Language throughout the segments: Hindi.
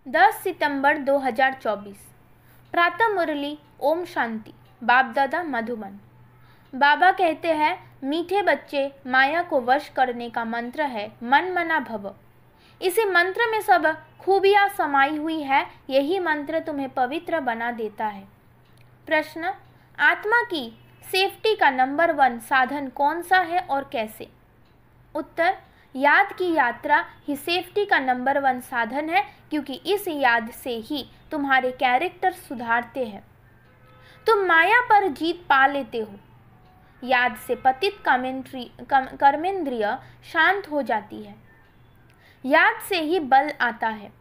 10 सितंबर 2024। प्रातः मुरली। ओम शांति। बाप दादा मधुबन। बाबा कहते हैं, मीठे बच्चे, माया को वश करने का मंत्र है मन मना भव। इसी मंत्र में सब खूबियां समाई हुई है। यही मंत्र तुम्हें पवित्र बना देता है। प्रश्न, आत्मा की सेफ्टी का नंबर 1 साधन कौन सा है और कैसे? उत्तर, याद की यात्रा ही सेफ्टी का नंबर 1 साधन है, क्योंकि इस याद से ही तुम्हारे कैरेक्टर सुधारते हैं। तुम माया पर जीत पा लेते हो। याद से पतित कर्मेंद्रिय शांत हो जाती है। याद से ही बल आता है।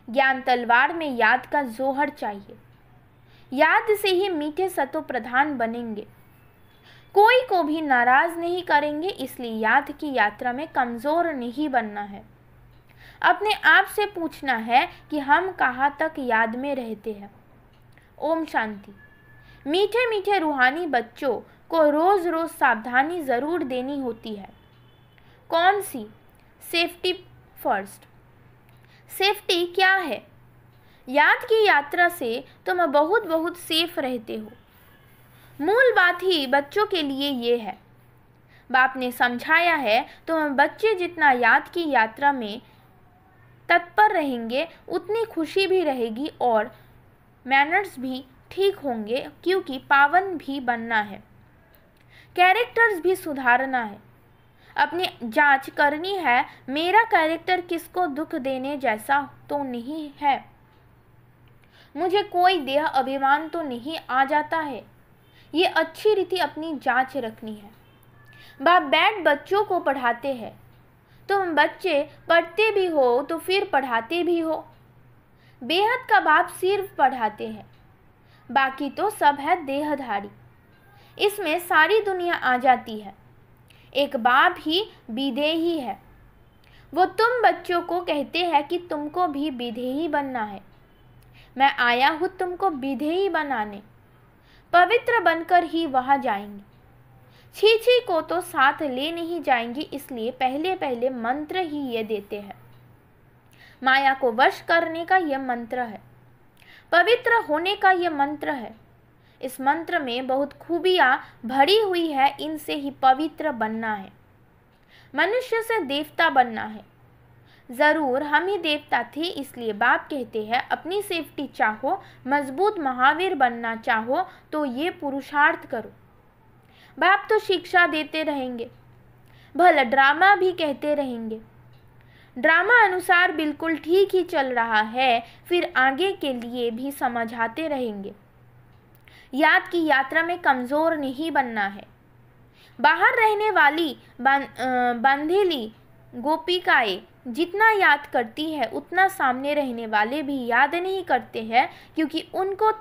ज्ञान तलवार में याद का जोहर चाहिए। याद से ही मीठे सतो प्रधान बनेंगे। कोई को भी नाराज नहीं करेंगे, इसलिए याद की यात्रा में कमजोर नहीं बनना है। अपने आप से पूछना है कि हम कहाँ तक याद में रहते हैं। ओम शांति। मीठे मीठे रूहानी बच्चों को रोज रोज सावधानी जरूर देनी होती है। कौन सी? Safety first. सेफ्टी क्या है? याद की यात्रा से तुम बहुत बहुत सेफ रहते हो। मूल बात ही बच्चों के लिए ये है। बाप ने समझाया है, तुम बच्चे जितना याद की यात्रा में तत्पर रहेंगे, उतनी खुशी भी रहेगी और मैनर्स भी ठीक होंगे, क्योंकि पावन भी बनना है, कैरेक्टर्स भी सुधारना है। अपनी जांच करनी है, मेरा कैरेक्टर किसको दुख देने जैसा तो नहीं है। मुझे कोई देह अभिमान तो नहीं आ जाता है। ये अच्छी रीति अपनी जांच रखनी है। बाप बैठ बच्चों को पढ़ाते हैं। तुम बच्चे पढ़ते भी हो तो फिर पढ़ाते भी हो। बेहद का बाप सिर्फ पढ़ाते हैं, बाकी तो सब है देहधारी। इसमें सारी दुनिया आ जाती है। एक बाप ही विधेयी है। वो तुम बच्चों को कहते हैं कि तुमको भी विधेयी बनना है। मैं आया हूँ तुमको विधेयी बनाने। पवित्र बनकर ही वहां जाएंगे। छी को तो साथ ले नहीं जाएंगे, इसलिए पहले पहले मंत्र ही ये देते हैं। माया को वश करने का यह मंत्र है। पवित्र होने का यह मंत्र है। इस मंत्र में बहुत खूबियां भरी हुई है। इनसे ही पवित्र बनना है। मनुष्य से देवता बनना है। जरूर हम ही देवता थे, इसलिए बाप कहते हैं, अपनी सेफ्टी चाहो, मजबूत महावीर बनना चाहो तो ये पुरुषार्थ करो। बाप तो शिक्षा देते रहेंगे, भला ड्रामा भी कहते रहेंगे। ड्रामा अनुसार बिल्कुल ठीक ही चल रहा है, फिर आगे के लिए भी समझाते रहेंगे। याद की यात्रा में कमजोर नहीं बनना है। बाहर रहने वाली बंधेली गोपिकाएं जितना याद करती है, उतना सामने रहने वाले भी याद नहीं करते हैं, क्योंकि उनको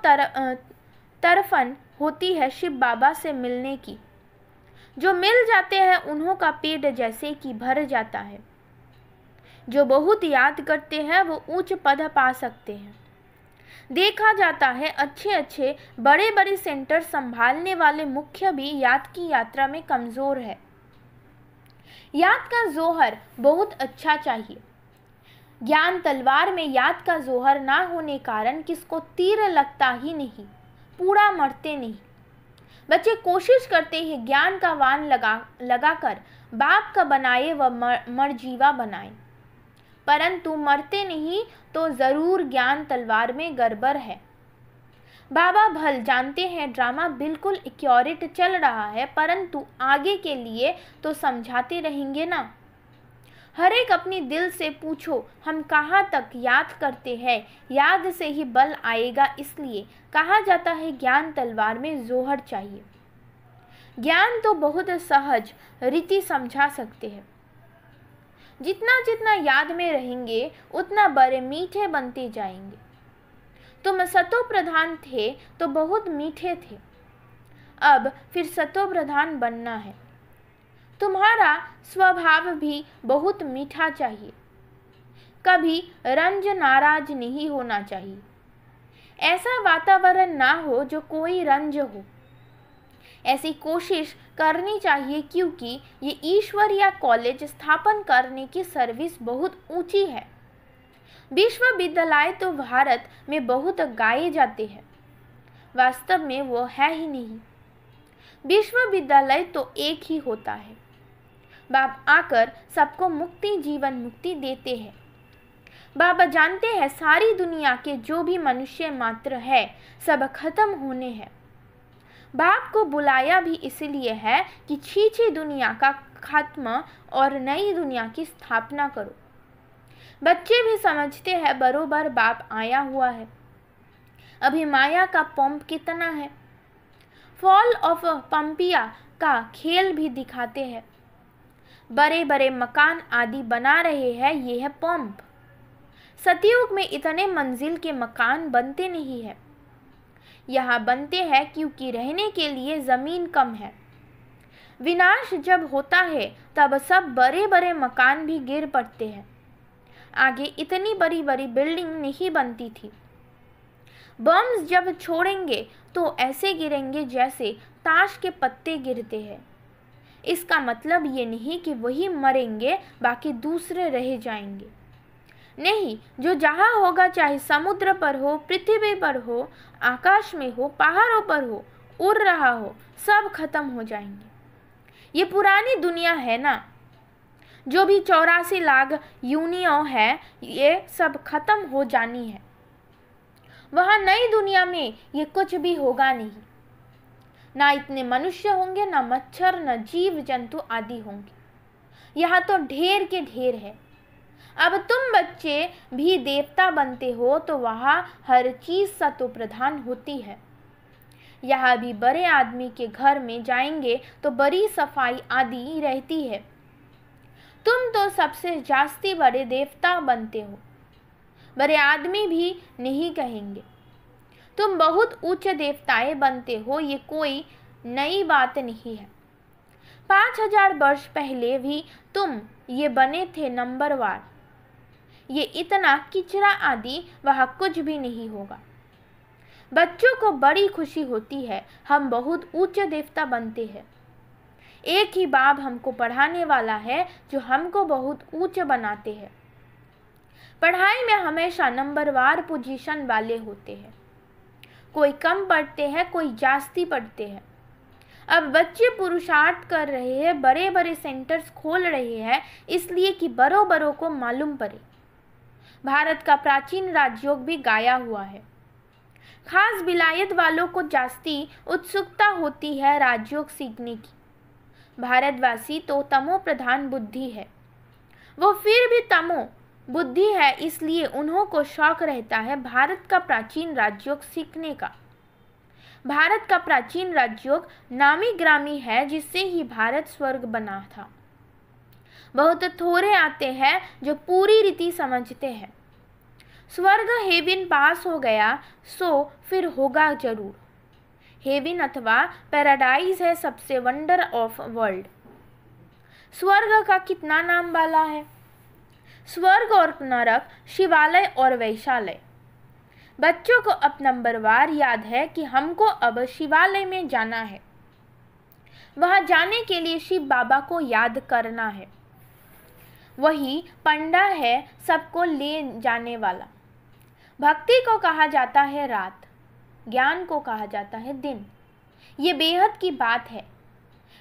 तरफन होती है शिव बाबा से मिलने की। जो मिल जाते हैं उन्हों का पेट जैसे कि भर जाता है। जो बहुत याद करते हैं वो उच्च पद पा सकते हैं। देखा जाता है, अच्छे अच्छे बड़े बड़े सेंटर संभालने वाले मुख्य भी याद की यात्रा में कमजोर है। याद का जोहर बहुत अच्छा चाहिए। ज्ञान तलवार में याद का जोहर ना होने कारण किसको तीर लगता ही नहीं, पूरा मरते नहीं। बच्चे कोशिश करते हैं ज्ञान का वान लगाकर बाप का बनाए व मरजीवा बनाए, परंतु मरते नहीं तो जरूर ज्ञान तलवार में गड़बड़ है। बाबा भल जानते हैं ड्रामा बिल्कुल एक्यूरेट चल रहा है, परंतु आगे के लिए तो समझाते रहेंगे ना। हर एक अपनी दिल से पूछो, हम कहाँ तक याद करते हैं। याद से ही बल आएगा, इसलिए कहा जाता है ज्ञान तलवार में जोहर चाहिए। ज्ञान तो बहुत सहज रीति समझा सकते हैं। जितना जितना याद में रहेंगे, उतना बड़े मीठे बनते जाएंगे। तुम सतो प्रधान थे तो बहुत मीठे थे, अब फिर सतो प्रधान बनना है। तुम्हारा स्वभाव भी बहुत मीठा चाहिए। कभी रंज नाराज नहीं होना चाहिए। ऐसा वातावरण ना हो जो कोई रंज हो। ऐसी कोशिश करनी चाहिए, क्योंकि ये ईश्वर या कॉलेज स्थापन करने की सर्विस बहुत ऊंची है। विश्वविद्यालय तो भारत में बहुत गाए जाते हैं, वास्तव में वो है ही नहीं। विश्वविद्यालय तो एक ही होता है। बाप आकर सबको मुक्ति, जीवन मुक्ति देते हैं। बाबा जानते हैं सारी दुनिया के जो भी मनुष्य मात्र है सब खत्म होने हैं। बाप को बुलाया भी इसलिए है कि छीछी दुनिया का खात्मा और नई दुनिया की स्थापना करो। बच्चे भी समझते हैं बरोबर बाप आया हुआ है। अभी माया का पंप कितना है। फॉल ऑफ पंपिया का खेल भी दिखाते हैं। बड़े बड़े मकान आदि बना रहे हैं, ये है पंप। सतयुग में इतने मंजिल के मकान बनते नहीं है। यहाँ बनते हैं क्योंकि रहने के लिए जमीन कम है। विनाश जब होता है तब सब बड़े बड़े मकान भी गिर पड़ते हैं। आगे इतनी बड़ी बड़ी बिल्डिंग नहीं बनती थी। बम्स जब छोड़ेंगे तो ऐसे गिरेंगे जैसे ताश के पत्ते गिरते हैं। इसका मतलब ये नहीं कि वही मरेंगे, बाकी दूसरे रह जाएंगे। नहीं, जो जहाँ होगा, चाहे समुद्र पर हो, पृथ्वी पर हो, आकाश में हो, पहाड़ों पर हो, उड़ रहा हो, सब खत्म हो जाएंगे। ये पुरानी दुनिया है ना, जो भी 84 लाख यूनियों है, ये सब खत्म हो जानी है। वहाँ नई दुनिया में ये कुछ भी होगा नहीं। ना इतने मनुष्य होंगे, ना मच्छर, ना जीव जंतु आदि होंगे। यहाँ तो ढेर के ढेर है। अब तुम बच्चे भी देवता बनते हो तो वहाँ हर चीज सतो प्रधान होती है। यहाँ भी बड़े आदमी के घर में जाएंगे तो बड़ी सफाई आदि रहती है। तुम तो सबसे जास्ती बड़े देवता बनते हो। बड़े आदमी भी नहीं कहेंगे। तुम बहुत उच्च देवताएं बनते हो, ये कोई नई बात नहीं है। 5000 वर्ष पहले भी तुम ये बने थे नंबरवार। ये इतना किचरा आदि वहाँ कुछ भी नहीं होगा। बच्चों को बड़ी खुशी होती है, हम बहुत उच्च देवता बनते हैं। एक ही बाप हमको पढ़ाने वाला है जो हमको बहुत ऊंच बनाते हैं। पढ़ाई में हमेशा नंबरवार पोजीशन वाले होते हैं। कोई कम पढ़ते हैं, कोई जास्ती पढ़ते हैं। अब बच्चे पुरुषार्थ कर रहे हैं, बड़े बड़े सेंटर्स खोल रहे हैं, इसलिए कि बड़ों बड़ों को मालूम पड़े। भारत का प्राचीन राजयोग भी गाया हुआ है। खास विलायत वालों को जास्ती उत्सुकता होती है राजयोग सीखने की। भारतवासी तो तमो प्रधान बुद्धि है। वो फिर भी तमो बुद्धि है, इसलिए उन्हों को शौक रहता है भारत का प्राचीन राजयोग सीखने का। भारत का प्राचीन राजयोग नामी ग्रामी है, जिससे ही भारत स्वर्ग बना था। बहुत थोड़े आते हैं जो पूरी रीति समझते हैं। स्वर्ग हेवन पास हो गया सो फिर होगा जरूर। हेवन अथवा पैराडाइज है सबसे वंडर ऑफ वर्ल्ड। स्वर्ग का कितना नाम वाला है। स्वर्ग और नरक, शिवालय और वैशालय। बच्चों को अब नंबरवार याद है कि हमको अब शिवालय में जाना है। वहां जाने के लिए शिव बाबा को याद करना है। वही पंडा है सबको ले जाने वाला। भक्ति को कहा जाता है रात, ज्ञान को कहा जाता है दिन। ये बेहद की बात है।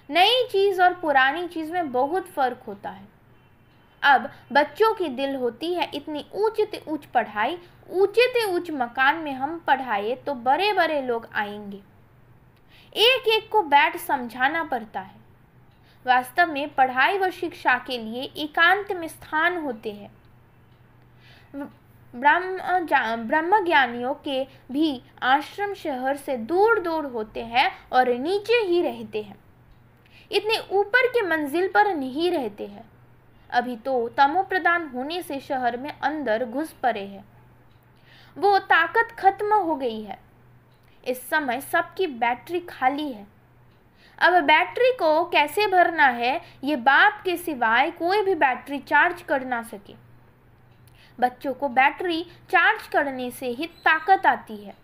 नई चीज और पुरानी चीज में बहुत फर्क होता है। अब बच्चों की दिल होती है इतनी ऊंच से ऊंच पढ़ाई, ऊंचे से ऊंच मकान में हम पढ़ाए तो बड़े बड़े लोग आएंगे। एक एक को बैठ समझाना पड़ता है। वास्तव में पढ़ाई व शिक्षा के लिए एकांत में स्थान होते हैं। ब्रह्म ज्ञानियों के भी आश्रम शहर से दूर दूर होते हैं और नीचे ही रहते हैं। इतने ऊपर के मंजिल पर नहीं रहते हैं। अभी तो तमो प्रधान होने से शहर में अंदर घुस पड़े हैं। वो ताकत खत्म हो गई है। इस समय सबकी बैटरी खाली है। अब बैटरी को कैसे भरना है, ये बाप के सिवाय कोई भी बैटरी चार्ज कर ना सके। बच्चों को बैटरी चार्ज करने से ही ताकत आती है।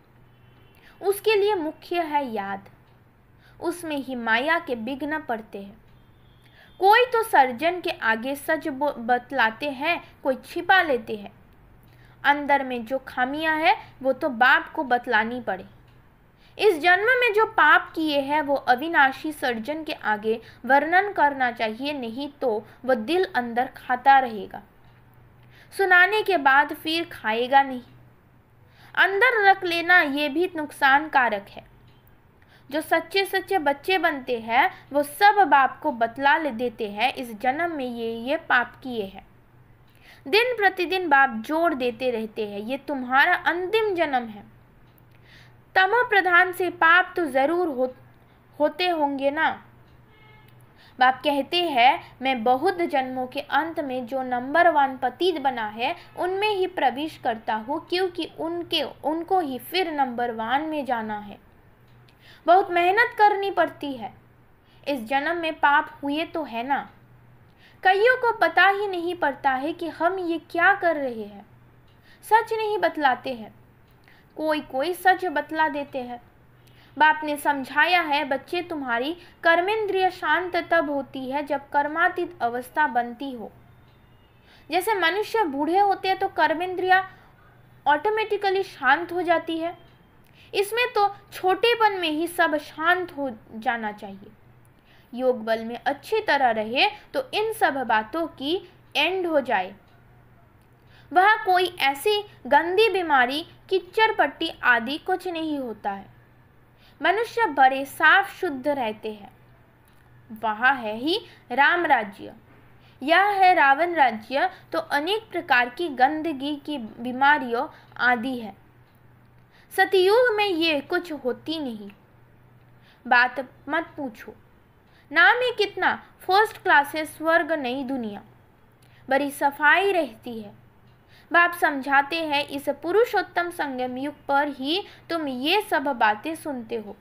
उसके लिए मुख्य है याद। उसमें ही माया के विघ्न पड़ते हैं। कोई तो सर्जन के आगे सच बतलाते हैं, कोई छिपा लेते हैं। अंदर में जो खामियां है वो तो बाप को बतलानी पड़े। इस जन्म में जो पाप किए हैं वो अविनाशी सर्जन के आगे वर्णन करना चाहिए, नहीं तो वह दिल अंदर खाता रहेगा, सुनाने के बाद फिर खाएगा नहीं। अंदर रख लेना ये भी नुकसान कारक है। जो सच्चे सच्चे बच्चे बनते हैं वो सब बाप को बतला देते हैं, इस जन्म में ये पाप किए हैं। दिन प्रतिदिन बाप जोड़ देते रहते हैं, ये तुम्हारा अंतिम जन्म है। तमो प्रधान से पाप तो जरूर होते होंगे ना। बाप कहते हैं मैं बहुत जन्मों के अंत में जो नंबर 1 पतित बना है उनमें ही प्रवेश करता हूँ, क्योंकि उनको ही फिर नंबर 1 में जाना है। बहुत मेहनत करनी पड़ती है। इस जन्म में पाप हुए तो है ना। कईयों को पता ही नहीं पड़ता है कि हम ये क्या कर रहे हैं। सच नहीं बतलाते हैं, कोई सच बतला देते हैं। बाप ने समझाया है बच्चे तुम्हारी कर्मेंद्रिय शांत तब होती है जब कर्मातीत अवस्था बनती हो। जैसे मनुष्य बूढ़े होते हैं तो कर्मेंद्रिया ऑटोमेटिकली शांत हो जाती है। इसमें तो छोटेपन में ही सब शांत हो जाना चाहिए। योग बल में अच्छी तरह रहे तो इन सब बातों की एंड हो जाए। वह कोई ऐसी गंदी बीमारी, किच्चर पट्टी आदि कुछ नहीं होता है। मनुष्य बड़े साफ शुद्ध रहते हैं। वहाँ है ही राम राज्य। यह है रावण राज्य तो अनेक प्रकार की गंदगी की बीमारियों आदि है। सतयुग में ये कुछ होती नहीं। बात मत पूछो। नाम ही कितना फर्स्ट क्लास है, स्वर्ग नई दुनिया, बड़ी सफाई रहती है। बाप समझाते हैं इस पुरुषोत्तम संगम युग पर ही तुम ये सब बातें सुनते हो।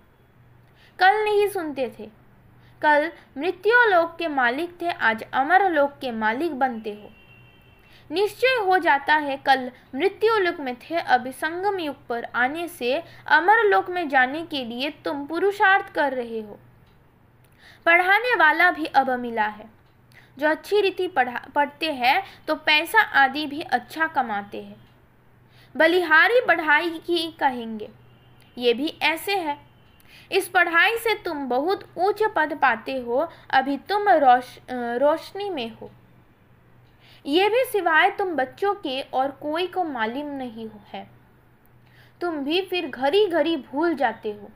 कल नहीं सुनते थे। कल मृत्युलोक के मालिक थे, आज अमर लोक के मालिक बनते हो। निश्चय हो जाता है कल मृत्युलोक में थे, अब संगम युग पर आने से अमर लोक में जाने के लिए तुम पुरुषार्थ कर रहे हो। पढ़ाने वाला भी अब मिला है। जो अच्छी रीति पढ़ते हैं तो पैसा आदि भी अच्छा कमाते हैं। बलिहारी पढ़ाई की कहेंगे, ये भी ऐसे है। इस पढ़ाई से तुम बहुत ऊंच पद पाते हो, अभी तुम रोशनी में हो। ये भी सिवाय तुम बच्चों के और कोई को मालूम नहीं है। तुम भी फिर घड़ी घड़ी भूल जाते हो,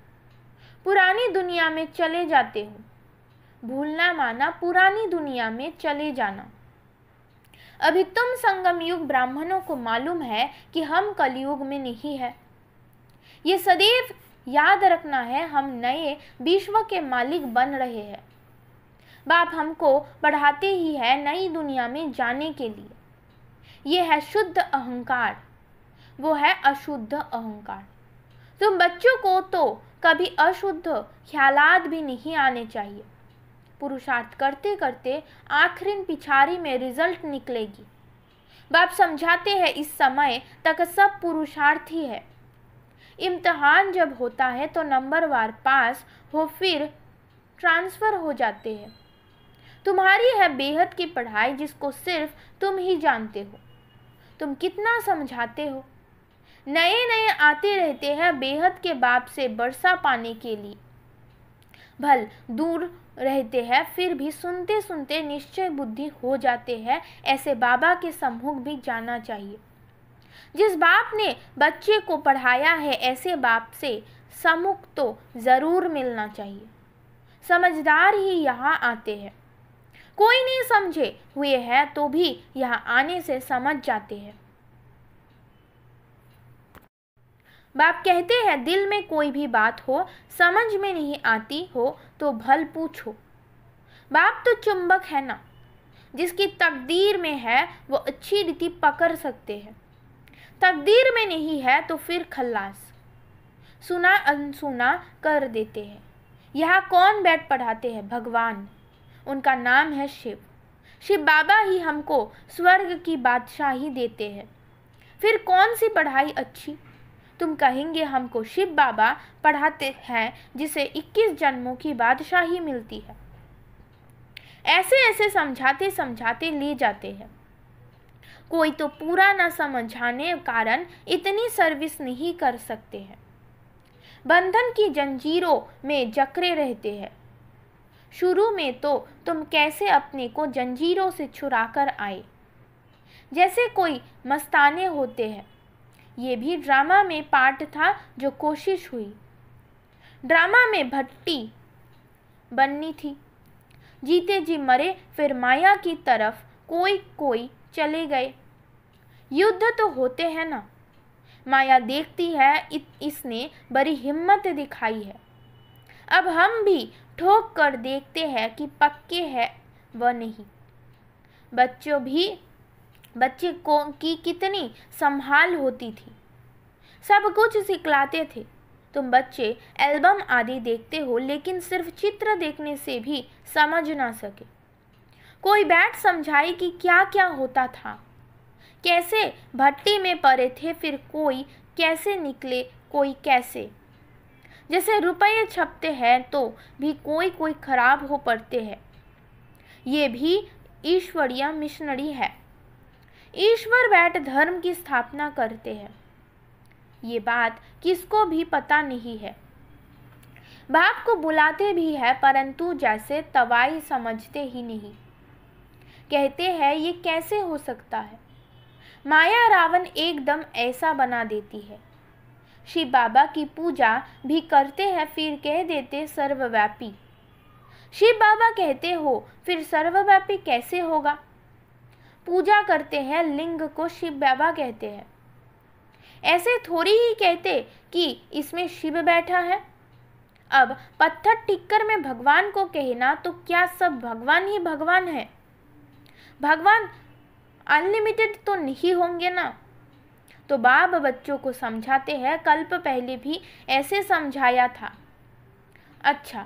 पुरानी दुनिया में चले जाते हो। भूलना माना पुरानी दुनिया में चले जाना। अभी तुम संगम युग ब्राह्मणों को मालूम है कि हम कलयुग में नहीं है। ये सदैव याद रखना है, हम नए विश्व के मालिक बन रहे हैं। बाप हमको पढ़ाते ही है नई दुनिया में जाने के लिए। ये है शुद्ध अहंकार, वो है अशुद्ध अहंकार। तुम बच्चों को तो कभी अशुद्ध ख्यालात भी नहीं आने चाहिए। पुरुषार्थ करते करते आखिरी पिछाड़ी में रिजल्ट निकलेगी। बाप समझाते हैं इस समय तक सब पुरुषार्थ ही है। इम्तिहान जब होता है तो नंबरवार पास हो, फिर ट्रांसफर हो जाते हैं। तुम्हारी है बेहद की पढ़ाई जिसको सिर्फ तुम ही जानते हो। तुम कितना समझाते हो। नए नए आते रहते हैं बेहद के बाप से वर्षा पाने के लिए। भल दूर रहते हैं फिर भी सुनते सुनते निश्चय बुद्धि हो जाते हैं। ऐसे बाबा के सम्मुख भी जाना चाहिए। जिस बाप ने बच्चे को पढ़ाया है ऐसे बाप से सम्मुख तो जरूर मिलना चाहिए। समझदार ही यहाँ आते हैं। कोई नहीं समझे हुए है तो भी यहाँ आने से समझ जाते हैं। बाप कहते हैं दिल में कोई भी बात हो, समझ में नहीं आती हो तो भल पूछो। बाप तो चुंबक है ना, जिसकी तकदीर में है वो अच्छी रीति पकड़ सकते हैं। तकदीर में नहीं है तो फिर खल्लास, सुना अनसुना कर देते हैं। यहाँ कौन बैठ पढ़ाते हैं? भगवान, उनका नाम है शिव। शिव बाबा ही हमको स्वर्ग की बादशाही देते हैं। फिर कौन सी पढ़ाई अच्छी? तुम कहेंगे हमको शिव बाबा पढ़ाते हैं जिसे 21 जन्मों की बादशाही मिलती है। ऐसे ऐसे समझाते समझाते ले जाते हैं। कोई तो पूरा न समझाने कारण इतनी सर्विस नहीं कर सकते हैं। बंधन की जंजीरों में जकड़े रहते हैं। शुरू में तो तुम कैसे अपने को जंजीरों से छुड़ा कर आए, जैसे कोई मस्ताने होते हैं। ये भी ड्रामा में पार्ट था जो कोशिश हुई। ड्रामा में भट्टी बननी थी। जीते जी मरे, फिर माया की तरफ कोई कोई चले गए। युद्ध तो होते हैं ना। माया देखती है इसने बड़ी हिम्मत दिखाई है। अब हम भी ठोक कर देखते हैं कि पक्के है व नहीं। बच्चे को की कितनी संभाल होती थी। सब कुछ सिखलाते थे। तुम बच्चे एल्बम आदि देखते हो, लेकिन सिर्फ चित्र देखने से भी समझ ना सके। कोई बैठ समझाए कि क्या क्या होता था, कैसे भट्टी में पड़े थे, फिर कोई कैसे निकले, कोई कैसे। जैसे रुपये छपते हैं तो भी कोई खराब हो पड़ते हैं। ये भी ईश्वरीय मिशनरी है। ईश्वर बैठ धर्म की स्थापना करते हैं। ये बात किसको भी पता नहीं है। बाप को बुलाते भी है, परंतु जैसे तवाई समझते ही नहीं। कहते हैं ये कैसे हो सकता है। माया रावण एकदम ऐसा बना देती है। शिव बाबा की पूजा भी करते हैं, फिर कह देते सर्वव्यापी। शिव बाबा कहते हो, फिर सर्वव्यापी कैसे होगा। पूजा करते हैं लिंग को, शिव बाबा कहते हैं। ऐसे थोड़ी ही कहते कि इसमें शिव बैठा है। अब पत्थर टिक्कर में भगवान को कहना, तो क्या सब भगवान ही भगवान है। भगवान अनलिमिटेड तो नहीं होंगे ना। तो बाप बच्चों को समझाते हैं, कल्प पहले भी ऐसे समझाया था। अच्छा,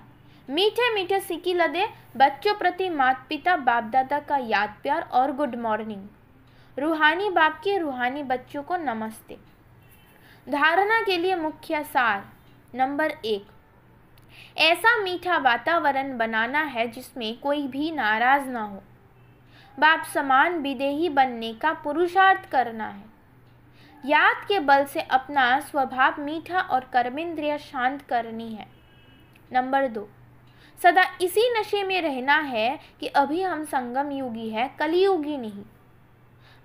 मीठे मीठे सिक्की लदे बच्चों प्रति माता पिता बाप दादा का याद प्यार और गुड मॉर्निंग। रूहानी बाप के रूहानी बच्चों को नमस्ते। धारणा के लिए मुख्य सार नंबर 1, ऐसा मीठा वातावरण बनाना है जिसमें कोई भी नाराज ना हो। बाप समान विदेही बनने का पुरुषार्थ करना है। याद के बल से अपना स्वभाव मीठा और कर्मेंद्रिय शांत करनी है। नंबर 2, सदा इसी नशे में रहना है कि अभी हम संगम युगी है, कलियुगी नहीं।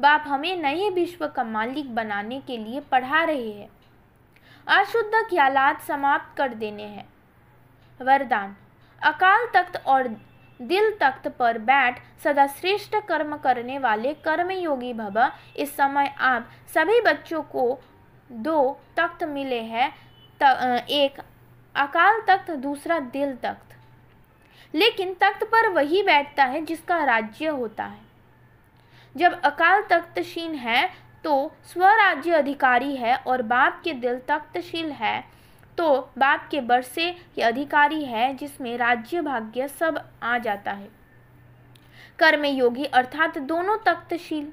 बाप हमें नए विश्व का मालिक बनाने के लिए पढ़ा रहे हैं। अशुद्ध ख्यालात समाप्त कर देने हैं। वरदान, अकाल तख्त और दिल तख्त पर बैठ सदा श्रेष्ठ कर्म करने वाले कर्मयोगी भव। इस समय आप सभी बच्चों को 2 तख्त मिले हैं, एक अकाल तख्त, दूसरा दिल तख्त। लेकिन तख्त पर वही बैठता है जिसका राज्य होता है। जब अकाल तख्तशीन है तो स्वराज्य अधिकारी है, और बाप के दिल तख्तशील है तो बाप के बरसे के अधिकारी है, जिसमें राज्य भाग्य सब आ जाता है। कर्मयोगी अर्थात दोनों तख्तशील।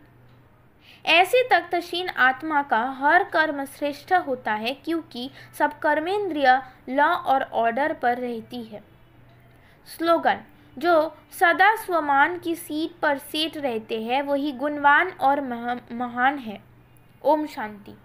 ऐसी तख्तशीन आत्मा का हर कर्म श्रेष्ठ होता है, क्योंकि सब कर्मेंद्रिय लॉ और ऑर्डर पर रहती है। स्लोगन, जो सदा स्वमान की सीट पर सेट रहते हैं वही गुणवान और महान है। ओम शांति।